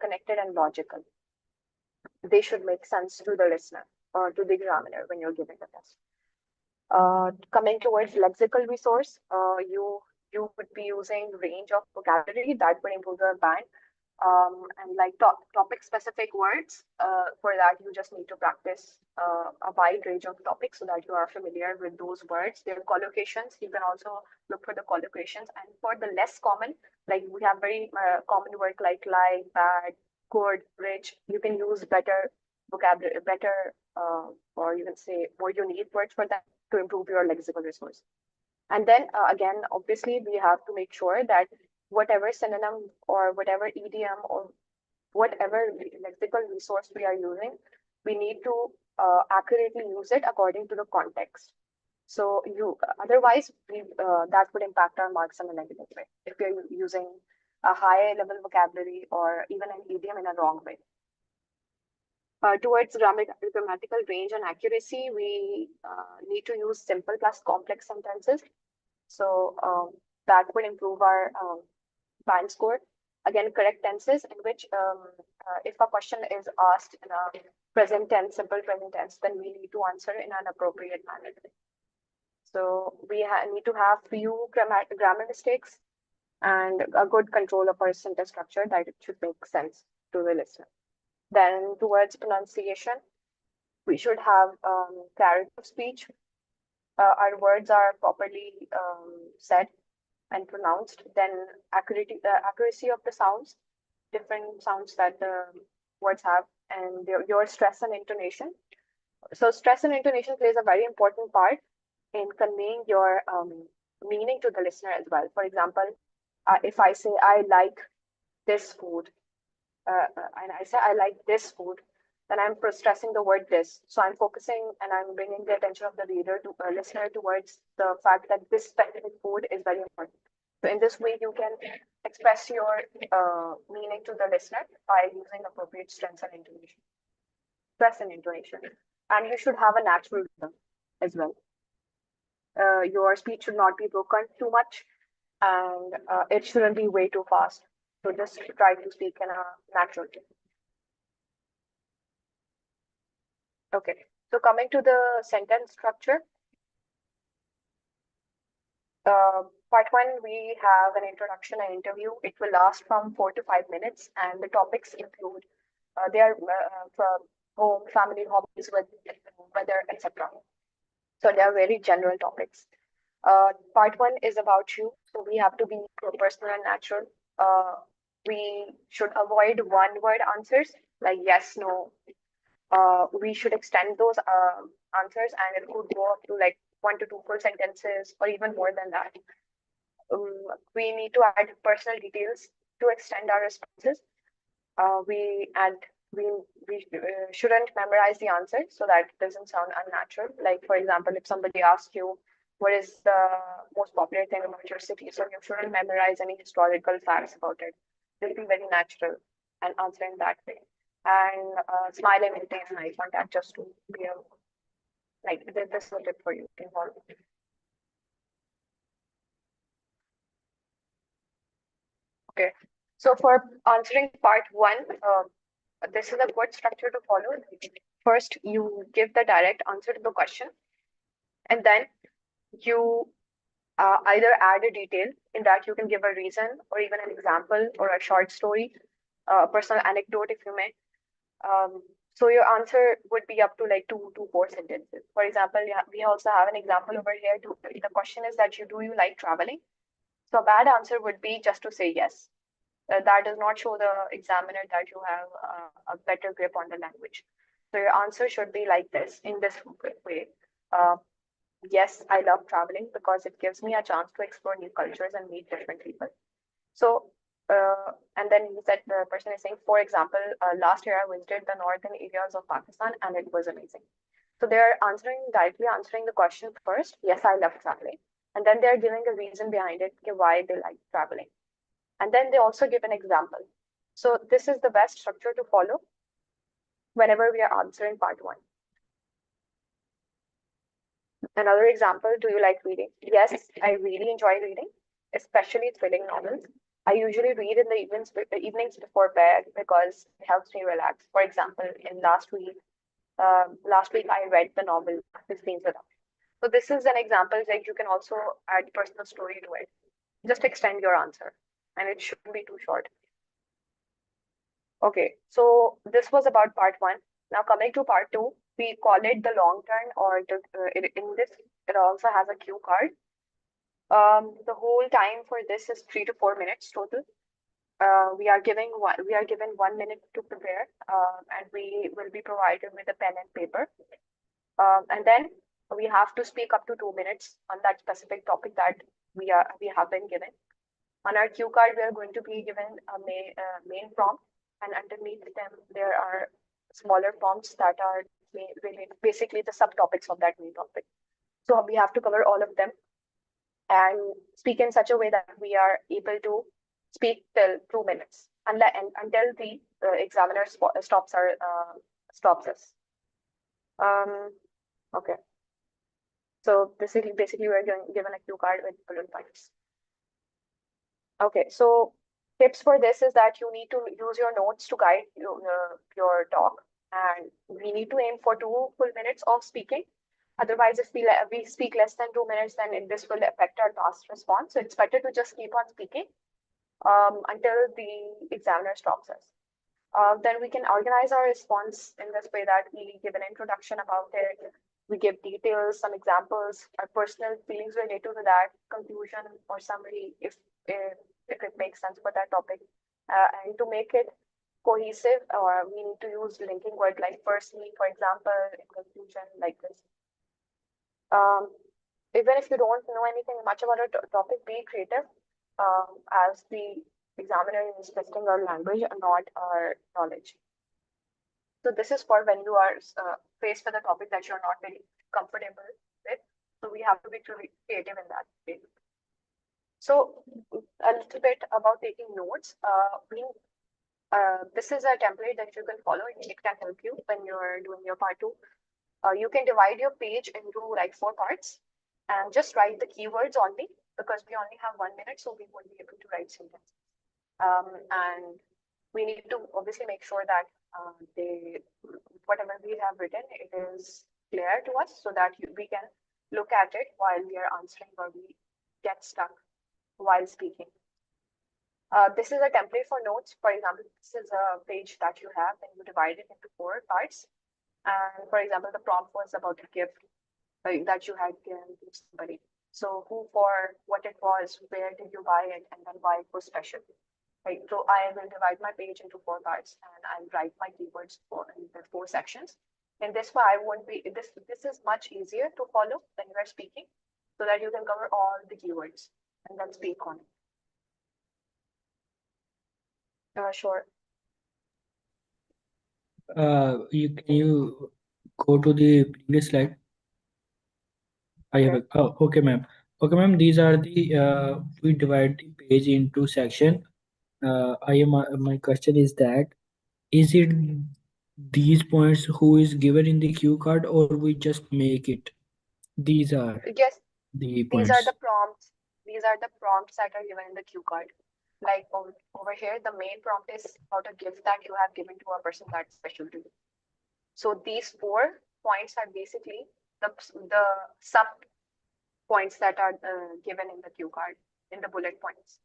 connected and logical. They should make sense to the listener or to the examiner when you're giving the test. Coming towards lexical resource, you would be using range of vocabulary that would improve your band, and like topic specific words. For that, you just need to practice a wide range of topics so that you are familiar with those words. Their collocations, you can also look for the collocations. And for the less common, like we have very common word like, bad, good, rich. You can use better vocabulary, better, or you can say more unique words for that to improve your lexical resource. And then again, obviously, we have to make sure that whatever synonym or whatever idiom or whatever lexical resource we are using, we need to accurately use it according to the context. So otherwise, that would impact our marks in a negative way if you're using a high level vocabulary or even an idiom in a wrong way. Towards grammatical range and accuracy, we need to use simple plus complex sentences. So that would improve our band score. Again, correct tenses in which if a question is asked in a present tense, simple present tense, then we need to answer in an appropriate manner. So we need to have few grammar mistakes and a good control of our sentence structure that it should make sense to the listener. Then towards pronunciation, we should have clarity of speech. Our words are properly said and pronounced. Then accuracy of the sounds, different sounds that the words have, and your stress and intonation. So stress and intonation plays a very important part in conveying your meaning to the listener as well. For example, if I say I like this food, and I say I like this food, then I'm stressing the word this. So I'm focusing and I'm bringing the attention of the reader to listener towards the fact that this specific food is very important. So in this way, you can express your meaning to the listener by using appropriate stress and intonation. Stress and intonation, and you should have a natural rhythm as well. Your speech should not be broken too much, and it shouldn't be way too fast. So just try to speak in a natural way. Okay, so coming to the sentence structure. Part one, we have an introduction and interview. It will last from 4 to 5 minutes, and the topics include they are from home, family, hobbies, weather, etc. So they are very general topics. Part one is about you, so we have to be personal and natural. We should avoid one-word answers like yes, no. We should extend those answers, and it could go up to like 1 to 2 full sentences or even more than that. We need to add personal details to extend our responses. We shouldn't memorize the answer so that it doesn't sound unnatural. Like, for example, if somebody asks you, what is the most popular thing about your city? So you shouldn't memorize any historical facts about it. Just be very natural and answer in that way. And smile and maintain eye contact just to be like this is a tip for you. You can follow. Okay. So for answering part one, this is a good structure to follow. First, you give the direct answer to the question, and then you either add a detail in that you can give a reason or even an example or a short story, a personal anecdote if you may. So your answer would be up to like 2 to 4 sentences. For example, we also have an example over here. The question is that do you like traveling? So a bad answer would be just to say yes. That does not show the examiner that you have a better grip on the language. So your answer should be like this, in this way. Yes, I love traveling because it gives me a chance to explore new cultures and meet different people. So, and then the person is saying, for example, last year I visited the northern areas of Pakistan and it was amazing. So they're directly answering the question first. Yes, I love traveling. And then they're giving a reason behind it, why they like traveling. And then they also give an example. So this is the best structure to follow whenever we are answering part one. Another example, do you like reading? Yes, I really enjoy reading, especially thrilling novels. I usually read in the evenings before bed because it helps me relax. For example, in last week I read the novel 15 Enough. So this is an example that you can also add personal story to it. Just extend your answer, and it shouldn't be too short. Okay, so this was about part one. Now coming to part two, we call it the long turn, or in this it also has a cue card. The whole time for this is 3 to 4 minutes total. We are given 1 minute to prepare, and we will be provided with a pen and paper. And then we have to speak up to 2 minutes on that specific topic that we have been given. On our cue card, we are going to be given a main prompt, and underneath them there are smaller prompts that are basically the subtopics of that main topic. So we have to cover all of them and speak in such a way that we are able to speak till 2 minutes until the examiner stops us. Um, okay. So basically we're given a cue card with bullet points. Okay, so tips for this is that you need to use your notes to guide your talk, and we need to aim for 2 full minutes of speaking. Otherwise, if we speak less than 2 minutes, then this will affect our task response. So it's better to just keep on speaking until the examiner stops us. Then we can organize our response in this way that we give an introduction about it, we give details, some examples, our personal feelings related to that, conclusion or summary if it makes sense for that topic. And to make it cohesive, we need to use linking words like firstly, for example, in conclusion, like this. Even if you don't know anything much about a topic, be creative, as the examiner is testing our language and not our knowledge. So this is for when you are faced with a topic that you're not very comfortable with. So we have to be creative in that way. So a little bit about taking notes. This is a template that you can follow. It can help you when you're doing your part two. You can divide your page into like 4 parts and just write the keywords only, because we only have 1 minute, so we won't be able to write sentences. And we need to obviously make sure that whatever we have written, it is clear to us so that we can look at it while we are answering or we get stuck while speaking. This is a template for notes. For example, this is a page that you have and you divide it into 4 parts. And for example, the prompt was about a gift that you had given to somebody. So who, for, what it was, where did you buy it, and then why it was special. Right. So I will divide my page into 4 parts and I'll write my keywords in the 4 sections. In this way, I won't be this is much easier to follow when you are speaking, so that you can cover all the keywords and then speak on it. Sure. Can you go to the previous slide? Okay, ma'am. Okay, ma'am. These are the we divide the page into section. My question is that, is it these points who is given in the cue card, or we just make it? These are Yes, the these are points. the prompts. These are the prompts that are given in the cue card. Like over here, the main prompt is about a gift that you have given to a person that's special to you. So these 4 points are basically the sub points that are given in the cue card, in the bullet points.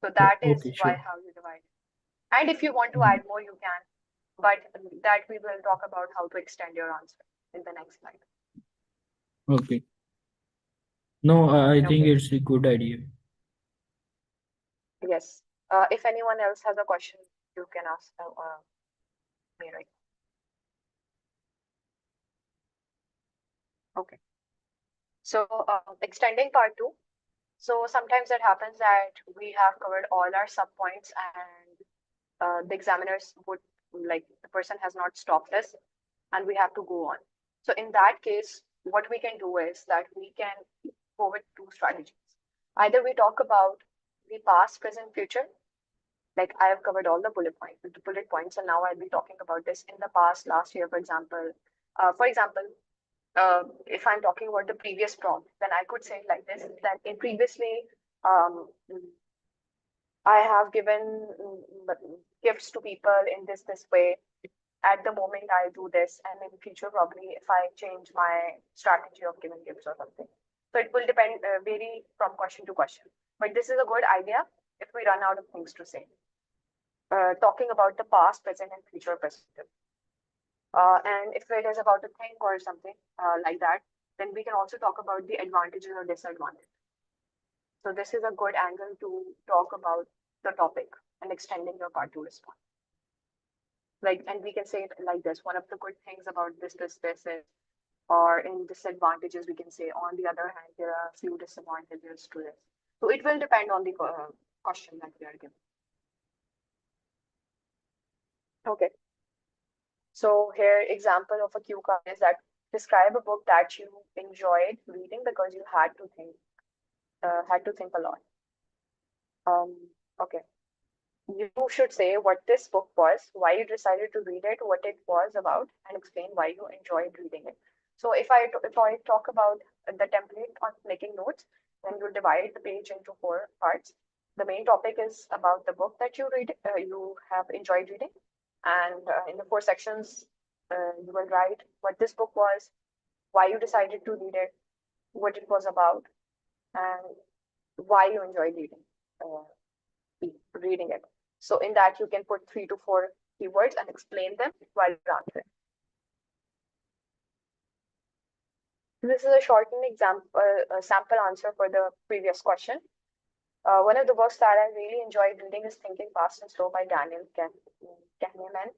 So that is Okay, why sure. how you divide. And if you want to Mhm. add more, you can. But that we will talk about how to extend your answer in the next slide. Okay. No, I think Okay. it's a good idea. Yes. If anyone else has a question, you can ask me, right? Okay. So extending part two. So sometimes it happens that we have covered all our sub points and the examiners would, like, the person has not stopped us and we have to go on. So in that case, what we can do is that we can go with 2 strategies. Either we talk about the past, present, future. Like I have covered all the bullet points, and now I'll be talking about this in the past, last year, for example. If I'm talking about the previous prompt, then I could say it like this: that in previously, um, I have given gifts to people in this way. At the moment, I do this, and in future, probably if I change my strategy of giving gifts or something. So it will depend, vary from question to question. But this is a good idea if we run out of things to say. Talking about the past, present, and future perspective. And if it is about a thing or something like that, then we can also talk about the advantages or disadvantages. So this is a good angle to talk about the topic and extending your part to response. Like, and we can say it like this: one of the good things about this is, or in disadvantages, we can say, on the other hand, there are a few disadvantages to this. So it will depend on the question that we are given. Okay. So here, example of a cue card is that describe a book that you enjoyed reading because you had to think a lot. Okay. You should say what this book was, why you decided to read it, what it was about, and explain why you enjoyed reading it. So if I talk about the template on making notes, then you divide the page into 4 parts. The main topic is about the book that you have enjoyed reading, and in the 4 sections, you will write what this book was, why you decided to read it, what it was about, and why you enjoyed uh, reading it. So in that, you can put 3 to 4 keywords and explain them while you're answering. This is a shortened example, sample answer for the previous question. One of the books that I really enjoyed reading is Thinking Fast and Slow by Daniel Kahneman.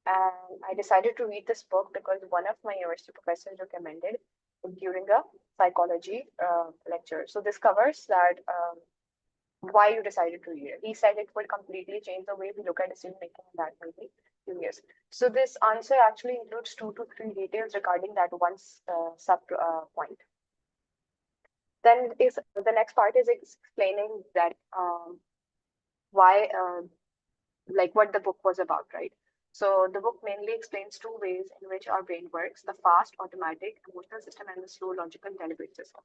And I decided to read this book because one of my university professors recommended it during a psychology lecture. So this covers that why you decided to read it. He said it would completely change the way we look at decision making, and that may be curious. So this answer actually includes 2 to 3 details regarding that one sub point. Then is the next part is explaining that why like what the book was about, right? So the book mainly explains 2 ways in which our brain works: the fast automatic emotional system and the slow logical deliberate system.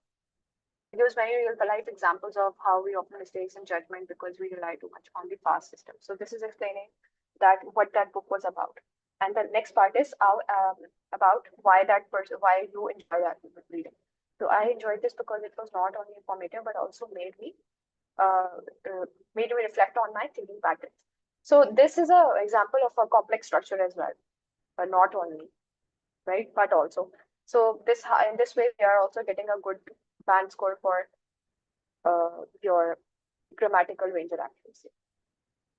It gives many real life examples of how we often mistakes in judgment because we rely too much on the fast system. So this is explaining that what that book was about. And the next part is about why you enjoy that reading. So I enjoyed this because it was not only informative but also uh, made me reflect on my thinking patterns. So this is an example of a complex structure as well, but not only, right, but also. So this in this way, we are also getting a good band score for your grammatical range and accuracy.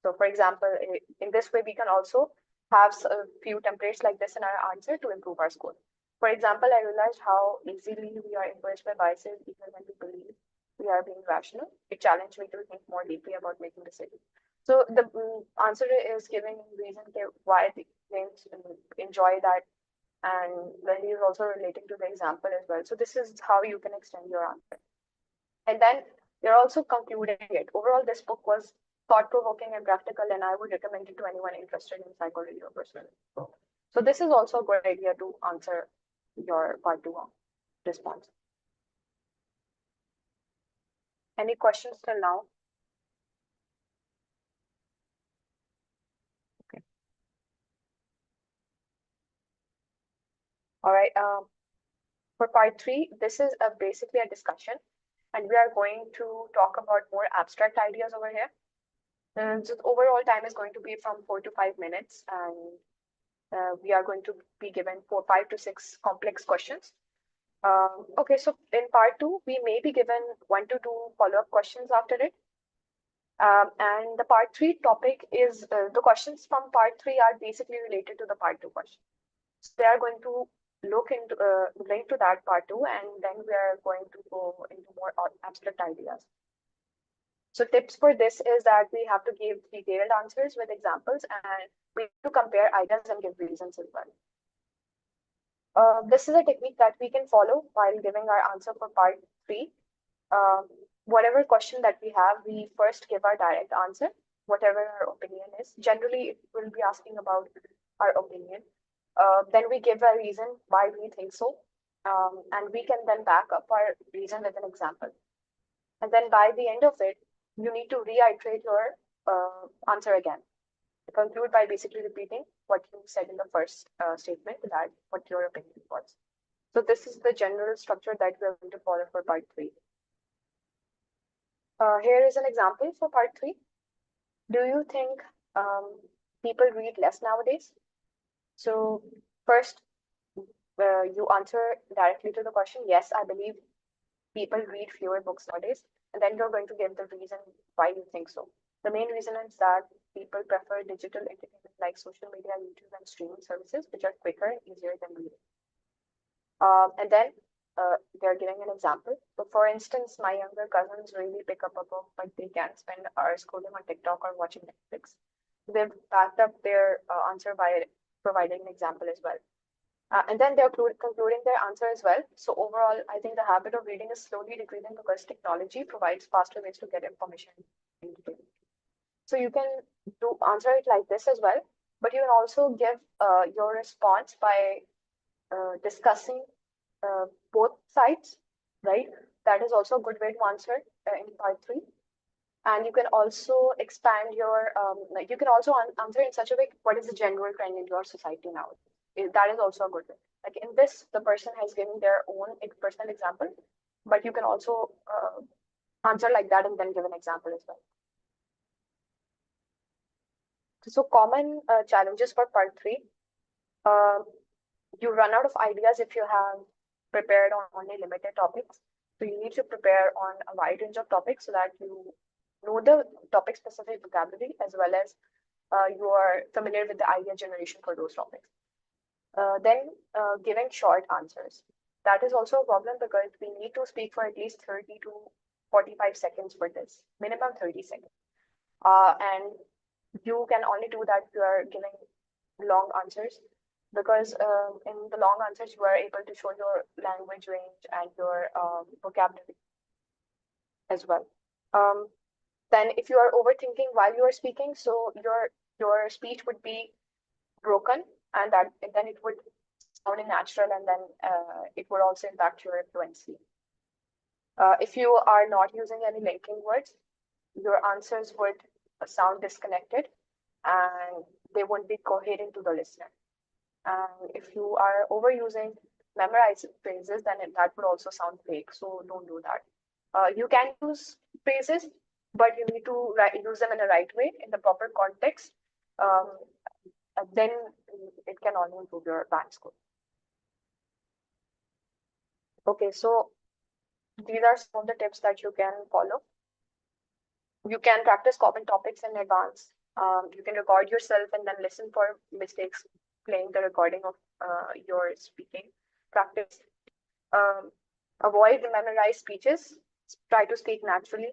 So for example, in this way, we can also have a few templates like this in our answer to improve our score. For example, I realized how easily we are influenced by biases even when we believe we are being rational. It challenged me to think more deeply about making decisions. So the answer is giving reason why the claims enjoy that, and then he is also relating to the example as well. So this is how you can extend your answer. And then you're also concluding it. Overall, this book was thought-provoking and practical, and I would recommend it to anyone interested in psychology or personal growth. So this is also a good idea to answer your part 2 response. Any questions till now? Okay. All right. For part 3, this is basically a discussion, and we are going to talk about more abstract ideas over here. So overall time is going to be from 4 to 5 minutes, and we are going to be given 5 to 6 complex questions. Okay, so in part 2, we may be given 1 to 2 follow-up questions after it. And the part 3 topic is the questions from part 3 are basically related to the part 2 question. So they are going to look into link to that part 2, and then we are going to go into more abstract ideas. So tips for this is that we have to give detailed answers with examples, and we have to compare ideas and give reasons as well. This is a technique that we can follow while giving our answer for part 3. Whatever question that we have, we first give our direct answer, whatever our opinion is. Generally, it will be asking about our opinion. Then we give a reason why we think so, and we can then back up our reason with an example. And then by the end of it, you need to reiterate your answer again. Conclude by basically repeating what you said in the first statement, that what your opinion was. So this is the general structure that we are going to follow for part 3. Here is an example for part 3. Do you think people read less nowadays? So first, you answer directly to the question, yes, I believe people read fewer books nowadays. And then you're going to give the reason why you think so. The main reason is that people prefer digital entertainment like social media, YouTube, and streaming services, which are quicker and easier than reading. And then they're giving an example. So, for instance, my younger cousins really pick up a book, but they can't spend hours scrolling on TikTok or watching Netflix. They've backed up their answer by providing an example as well. And then they're concluding their answer as well. So overall, I think the habit of reading is slowly decreasing because technology provides faster ways to get information. So you can answer it like this as well, but you can also give your response by discussing both sides, right? That is also a good way to answer in part 3. And you can also expand your, you can also answer in such a way, what is the general trend in your society now? That is also a good way. Like in this, the person has given their own personal example, but you can also answer like that and then give an example as well. So common challenges for part 3. You run out of ideas if you have prepared on only limited topics. So you need to prepare on a wide range of topics so that you know the topic specific vocabulary as well as you are familiar with the idea generation for those topics. Then giving short answers. That is also a problem because we need to speak for at least 30 to 45 seconds for this, minimum 30 seconds. And you can only do that if you are giving long answers because in the long answers, you are able to show your language range and your vocabulary as well. Then if you are overthinking while you are speaking, so your speech would be broken and then it would sound unnatural and then it would also impact your fluency. If you are not using any linking words, your answers would sound disconnected and they won't be coherent to the listener. And if you are overusing memorized phrases, then that would also sound fake. So don't do that. You can use phrases, but you need to use them in the right way, in the proper context. Then it can only improve your band score. Okay, so these are some of the tips that you can follow. You can practice common topics in advance. You can record yourself and then listen for mistakes, playing the recording of your speaking. Practice. Avoid memorized speeches. Try to speak naturally.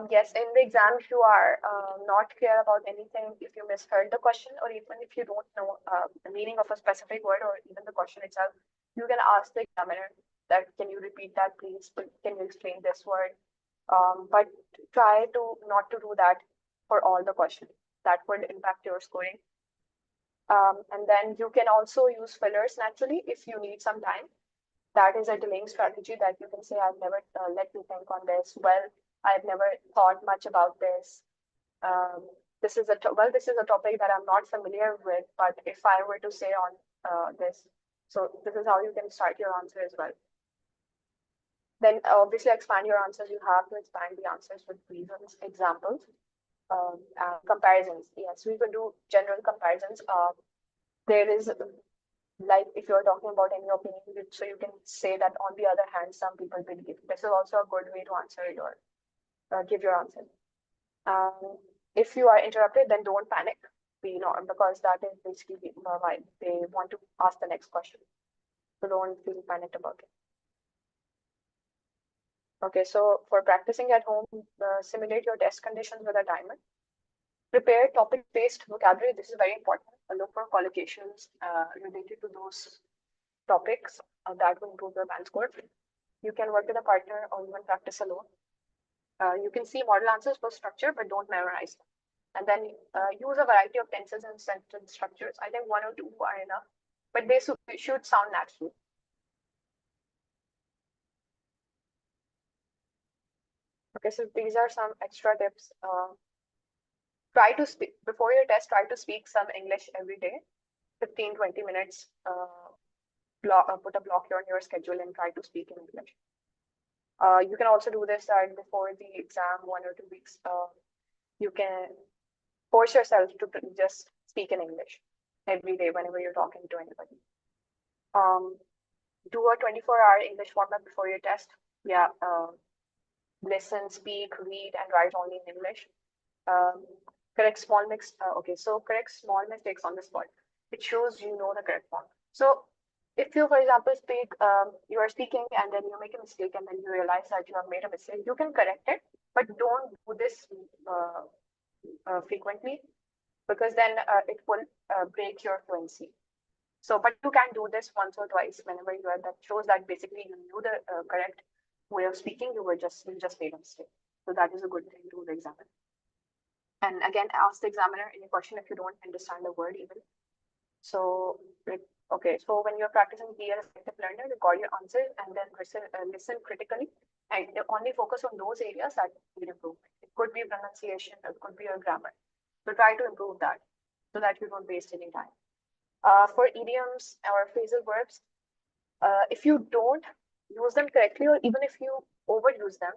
Yes, in the exam, if you are not clear about anything, if you misheard the question, or even if you don't know the meaning of a specific word or even the question itself, you can ask the examiner that, can you repeat that, please? Can you explain this word? But try to not to do that for all the questions. That would impact your scoring. And then you can also use fillers naturally if you need some time. That is a delaying strategy that you can say, I've never let me think on this. Well, I've never thought much about this. This is a topic that I'm not familiar with, but if I were to say on this, so this is how you can start your answer as well. Then obviously expand your answers. You have to expand the answers with reasons, examples, and comparisons. Yes, we could do general comparisons. There is, like, if you're talking about any opinion, so you can say that on the other hand, some people believe. This is also a good way to answer your, give your answer. If you are interrupted, then don't panic. Because that is basically why they want to ask the next question. So don't feel panicked about it. Okay, so for practicing at home, simulate your test conditions with a timer. Prepare topic-based vocabulary. This is very important. Look for collocations related to those topics that will improve your band score. You can work with a partner or even practice alone. You can see model answers for structure, but don't memorize them. And then use a variety of tenses and sentence structures. I think 1 or 2 are enough, but they should sound natural. Okay, so these are some extra tips. Try to speak before your test, try to speak some English every day, 15-20 minutes. Put a block on your schedule and try to speak in English. You can also do this before the exam, 1 or 2 weeks. You can force yourself to just speak in English every day whenever you're talking to anybody. Um, do a 24-hour English warm-up before your test. Yeah, listen, speak, read, and write only in English. Um, correct small mix. Okay, so correct small mistakes on the spot. It shows you know the correct one. So if you, for example, you are speaking and then you make a mistake and then you realize that you have made a mistake, you can correct it, but don't do this frequently because then it will break your fluency. So, but you can do this once or twice whenever you are. That shows that basically you knew the correct way of speaking. You just made a mistake. So that is a good thing to examine. And again, ask the examiner any question if you don't understand the word even. So, okay, so when you're practicing be a effective learner, record your answers and then listen critically and only focus on those areas that need improvement. It could be pronunciation, it could be your grammar. So try to improve that so that you don't waste any time. For idioms or phrasal verbs, if you don't use them correctly or even if you overuse them,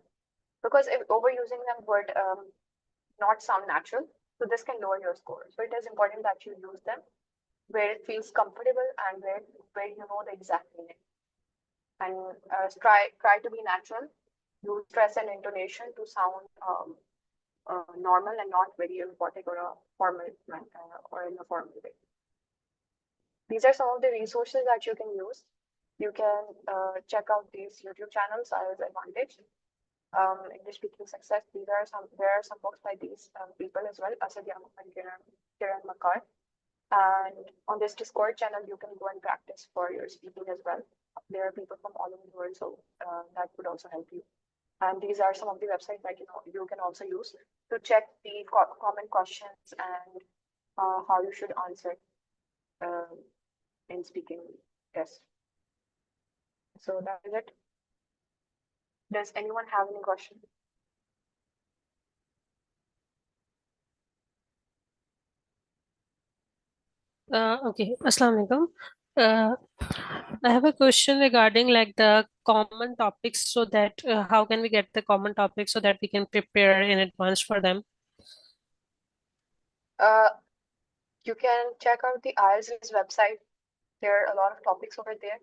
because if overusing them would not sound natural, so this can lower your score. So it is important that you use them where it feels comfortable and where you know the exact meaning. And try to be natural. Use stress and intonation to sound normal and not very robotic or a formal or in a formal way. These are some of the resources that you can use. You can check out these YouTube channels, IELTS Advantage, English Speaking Success. There are some books by these people as well, Asad Yaqub and Kiran Makar. And on this Discord channel, you can go and practice for your speaking as well. There are people from all over the world, so that would also help you. And these are some of the websites that you can also use to check the common questions and how you should answer uh, in speaking test. So that is it. Does anyone have any question? Okay, Assalamu alaikum. Uh, I have a question regarding like the common topics so that how can we get the common topics so that we can prepare in advance for them? Uh, you can check out the IELTS website. There are a lot of topics over there.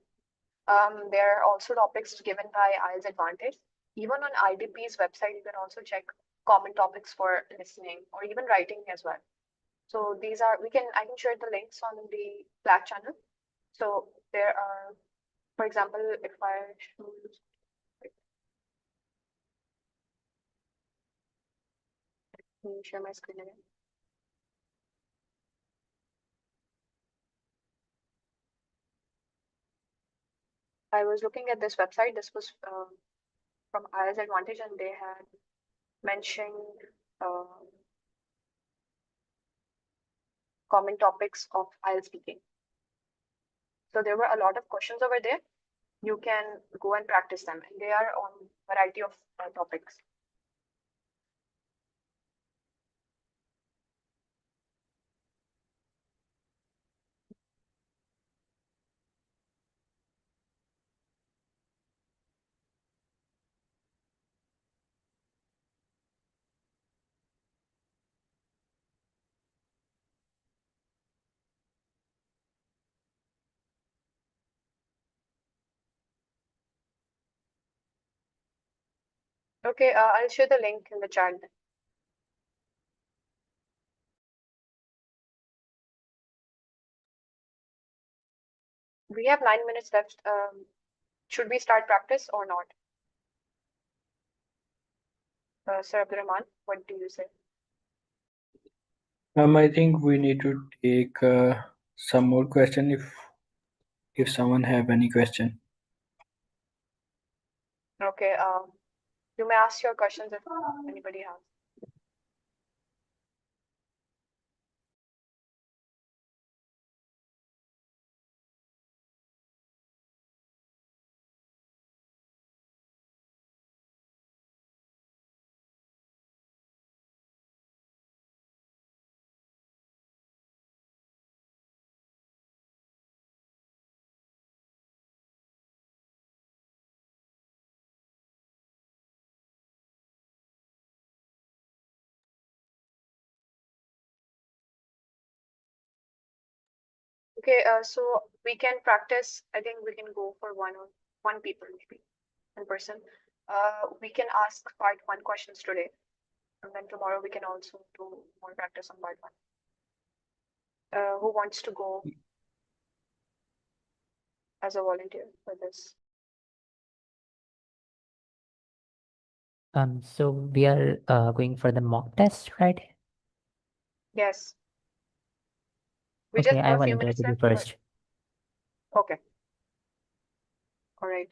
There are also topics given by IELTS Advantage. Even on IDP's website, you can also check common topics for listening or even writing as well. So I can share the links on the Slack channel. So there are, for example, if I choose, let me share my screen again. I was looking at this website. This was from IELTS Advantage, and they had mentioned common topics of IELTS speaking. So there were a lot of questions over there. You can go and practice them, and they are on a variety of topics. Okay, I'll share the link in the chat. We have 9 minutes left. Should we start practice or not? Sir Abdurrahman, what do you say? I think we need to take some more question if someone have any question. Okay, you may ask your questions if anybody has. Okay, so we can practice. I think we can go for one people maybe, one person. We can ask part one questions today, and then tomorrow we can also do more practice on part one. Who wants to go as a volunteer for this? So we are going for the mock test, right? Yes. We Okay, just I have a few volunteer minutes to be left, but first. okay. All right.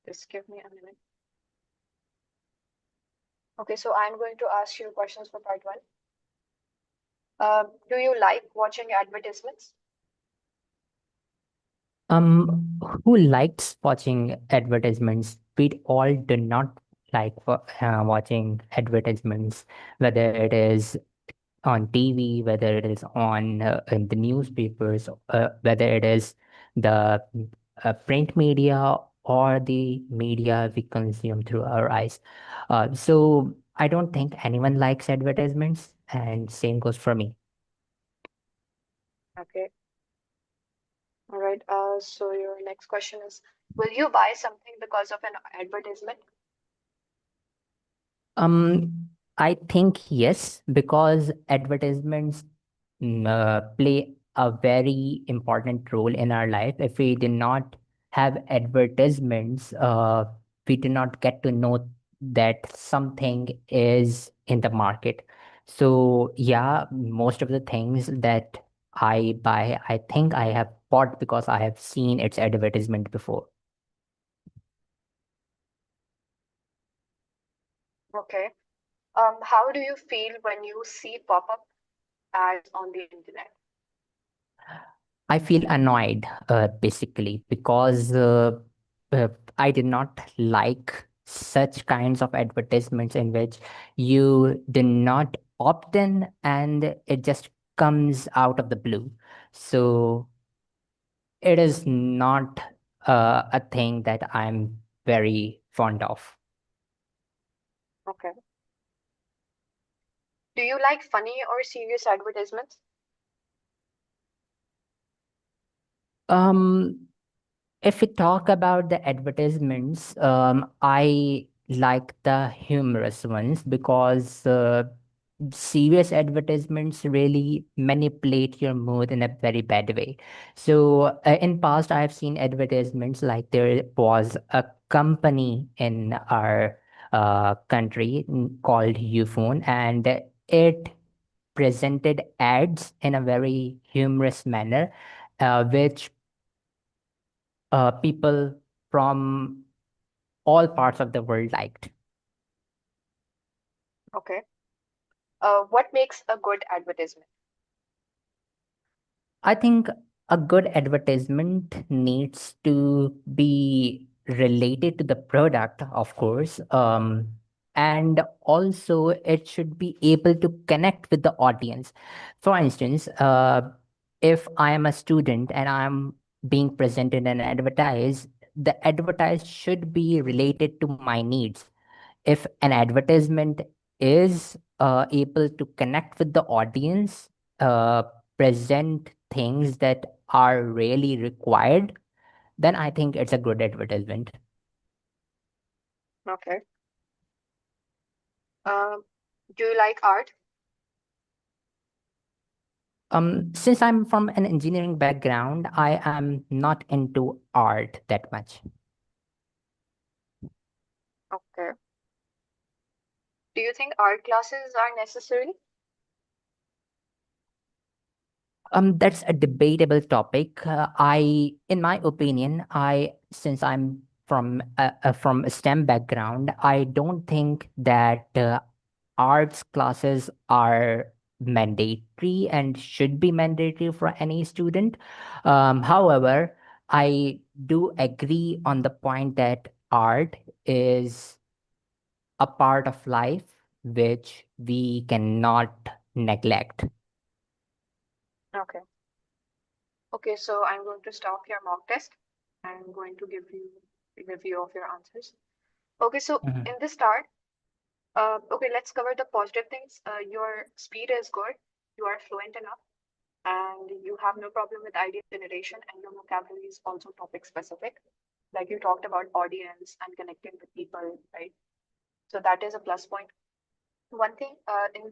Just give me a minute. Okay, so I'm going to ask you questions for part one. Do you like watching advertisements? Who likes watching advertisements? We all do not like watching advertisements, whether it is on TV, whether it is on in the newspapers, whether it is the print media or the media we consume through our eyes. So I don't think anyone likes advertisements, and same goes for me. Okay. All right. So your next question is, will you buy something because of an advertisement? I think yes, because advertisements play a very important role in our life. If we do not have advertisements, we do not get to know that something is in the market. So yeah, most of the things that I buy, I think I have bought because I have seen its advertisement before. Okay. How do you feel when you see pop-up ads on the internet? I feel annoyed, basically, because uh, I did not like such kinds of advertisements in which you do not opt in and it just comes out of the blue. So it is not a thing that I'm very fond of. Okay. Do you like funny or serious advertisements? Um, If we talk about the advertisements, I like the humorous ones because serious advertisements really manipulate your mood in a very bad way. So in past, I've seen advertisements like there was a company in our country called Ufone, and it presented ads in a very humorous manner, which people from all parts of the world liked. Okay. What makes a good advertisement? I think a good advertisement needs to be related to the product, of course, and also it should be able to connect with the audience. For instance, if I am a student and I'm being presented and advertised, the advertise should be related to my needs. If an advertisement is able to connect with the audience, uh, present things that are really required, then I think it's a good advertisement. Okay. Um, do you like art? Since I'm from an engineering background, I am not into art that much. Okay. Do you think art classes are necessary? That's a debatable topic. In my opinion, since I'm from a STEM background, I don't think that arts classes are mandatory and should be mandatory for any student. However, I do agree on the point that art is a part of life which we cannot neglect. Okay. Okay, so I'm going to stop your mock test. I'm going to give you a review of your answers. Okay, so Mhm. in the start, Okay, let's cover the positive things. Your speed is good. You are fluent enough, and you have no problem with idea generation, and your vocabulary is also topic specific. Like you talked about audience and connecting with people, right? So that is a plus point. One thing, in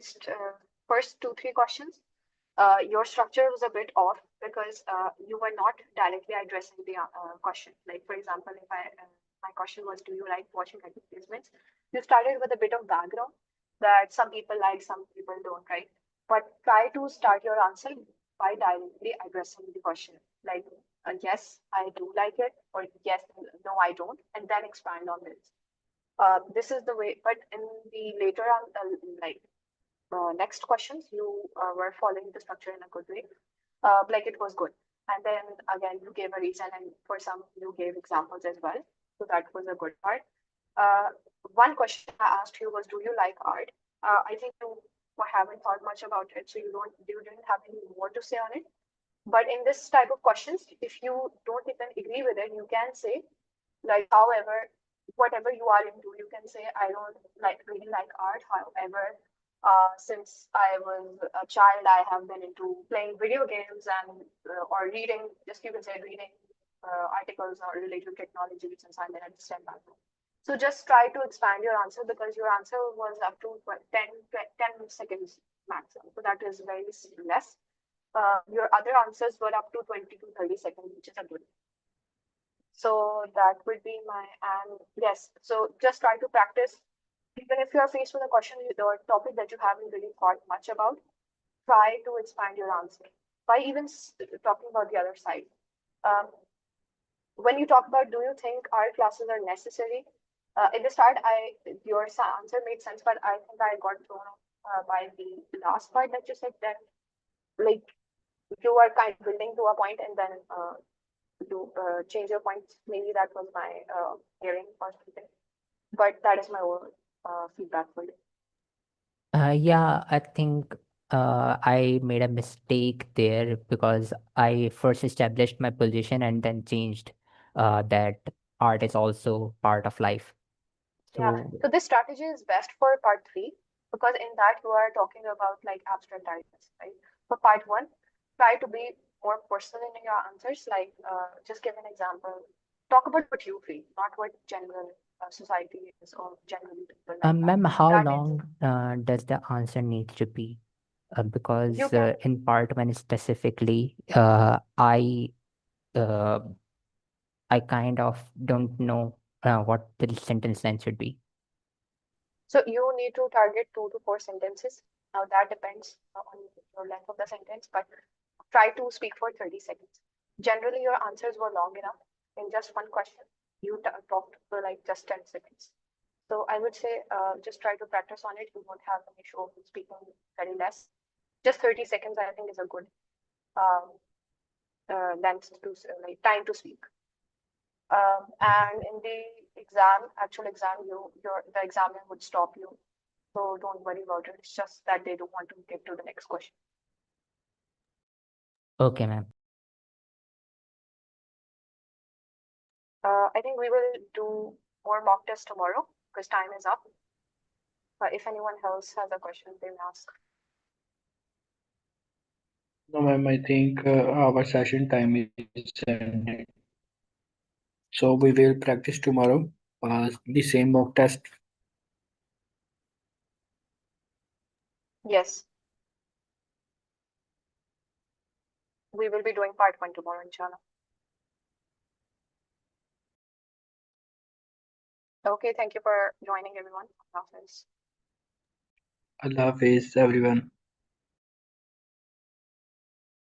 first two, three questions, your structure was a bit off because you were not directly addressing the question. Like, for example, if my question was, do you like watching advertisements? You started with a bit of background that some people like, some people don't, right? But try to start your answer by directly addressing the question. Like, yes, I do like it, or yes, no, I don't, and then expand on this. This is the way, but in the later on, like next questions, you were following the structure in a good way. Like it was good. And then again, you gave a reason, and for some, you gave examples as well. So that was a good part. One question I asked you was, do you like art? I think you haven't thought much about it, so you didn't have any more to say on it. But in this type of questions, if you don't even agree with it, you can say, like, however, whatever you are into, you can say, I don't really like art. However, since I was a child, I have been into playing video games and or reading, just you can say reading articles or related to technology since I'm in a STEM background. So just try to expand your answer because your answer was up to 10 seconds maximum. So that is very less. Your other answers were up to 20 to 30 seconds, which is a good. So that would be my, and yes, so just try to practice. Even if you are faced with a question or topic that you haven't really thought much about, try to expand your answer by even talking about the other side. Um, when you talk about, do you think art classes are necessary? In the start, your answer made sense, but I think I got thrown off by the last part that you said that, like, you are kind of building to a point and then you change your points. Maybe that was my hearing or something, but that is my overall feedback for you. Yeah, I think I made a mistake there because I first established my position and then changed that art is also part of life. Yeah, So, so this strategy is best for part three because in that you are talking about like abstract ideas, right? For part one, try to be more personal in your answers. Like, just give an example. Talk about what you feel, not what general society is or generally people like that. ma'am, how That is, long does the answer need to be? you Because can. in part one specifically, uh, I kind of don't know what the sentence length should be. So you need to target 2 to 4 sentences. Now that depends on your length of the sentence, but try to speak for 30 seconds. Generally, your answers were long enough. In just one question, you talked for like just 10 seconds. So I would say just try to practice on it. You won't have an issue of speaking very less. Just 30 seconds, I think, is a good um, length to like time to speak. And in the exam, actual exam, the examiner would stop you. So don't worry about it. It's just that they don't want to get to the next question. Okay, ma'am. I think we will do more mock tests tomorrow because time is up. If anyone else has a question, they may ask. No, ma'am, I think our session time is ended. So we will practice tomorrow, the same mock test. Yes, we will be doing part one tomorrow, inshallah. Okay, thank you for joining everyone. Allah Hafiz. Allah Hafiz, everyone.